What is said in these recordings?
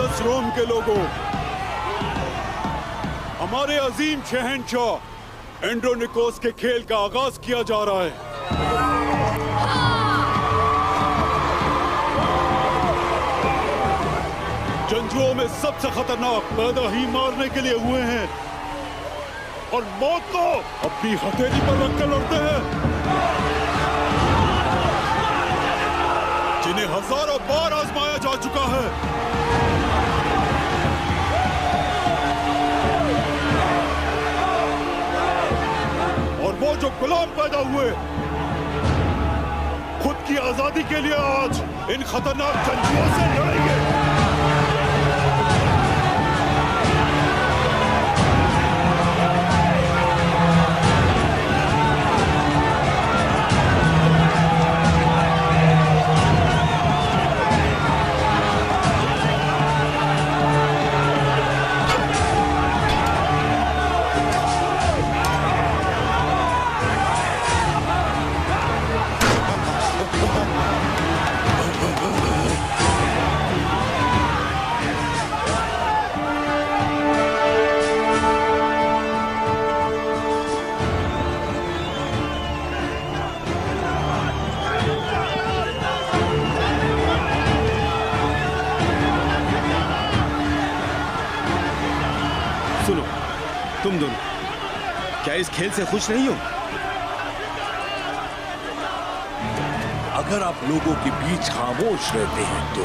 मुकद्दस रोम के लोगों, हमारे अजीम शहंशाह एंड्रोनिकोस के खेल का आगाज किया जा रहा है। जंजुओं में सबसे खतरनाक पैदा ही मारने के लिए हुए हैं और मौत को अपनी हथेली पर रखकर लड़ते हैं, जिन्हें हजारों बार आजमाया जा चुका है। और वो जो गुलाम पैदा हुए, खुद की आजादी के लिए आज इन खतरनाक जंजुओं से लड़ेंगे। तुम दोनों क्या इस खेल से खुश नहीं हो? अगर आप लोगों के बीच खामोश रहते हैं तो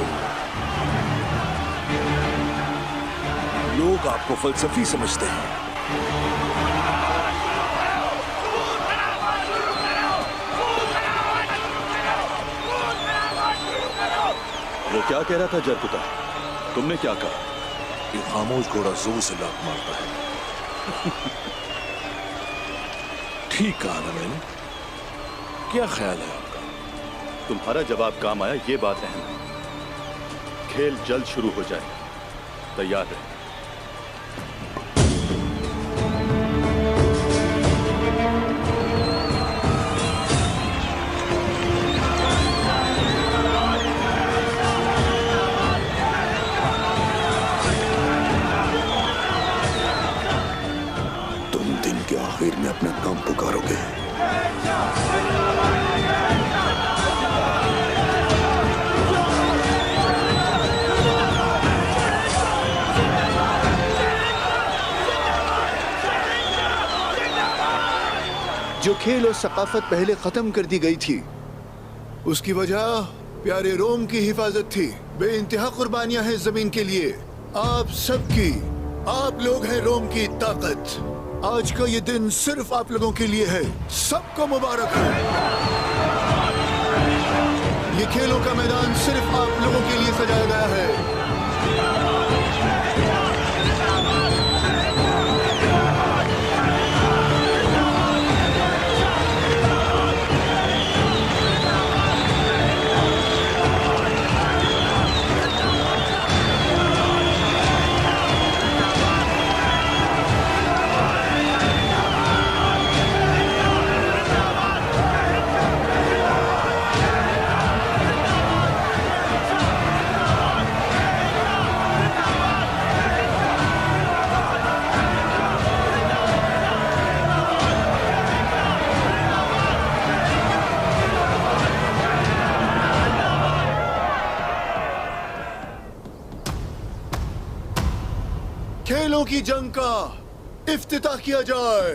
लोग आपको फलसफी समझते हैं। वो क्या कह रहा था जरकुता? तुमने क्या कहा? ये खामोश घोड़ा जोर से लात मारता है। ठीक कहा ना मैंने। क्या ख्याल है आपका? तुम्हारा जवाब काम आया, ये बात अहम है। खेल जल्द शुरू हो जाए, तैयार रहे। आखिर में अपना नाम पुकारोगे। जो खेल और सकाफत पहले खत्म कर दी गई थी, उसकी वजह प्यारे रोम की हिफाजत थी। बेइंतहा कुर्बानियां हैं जमीन के लिए, आप सबकी। आप लोग हैं रोम की ताकत। आज का ये दिन सिर्फ आप लोगों के लिए है। सबको मुबारक हो। ये खेलों का मैदान सिर्फ आप लोगों के लिए सजाया गया है। खेलों की जंग का इफ्तिताह किया जाए।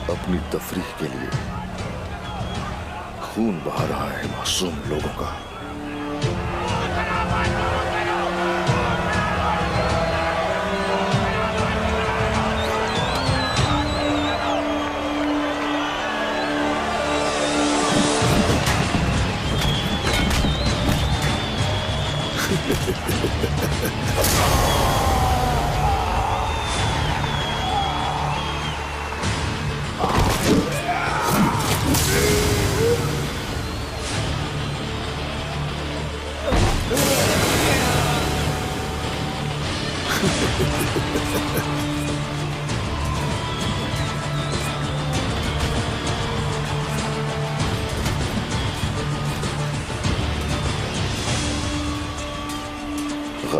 अपनी तफरीह के लिए खून बहा रहा है मासूम लोगों का।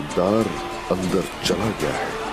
गद्दार अंदर चला गया है।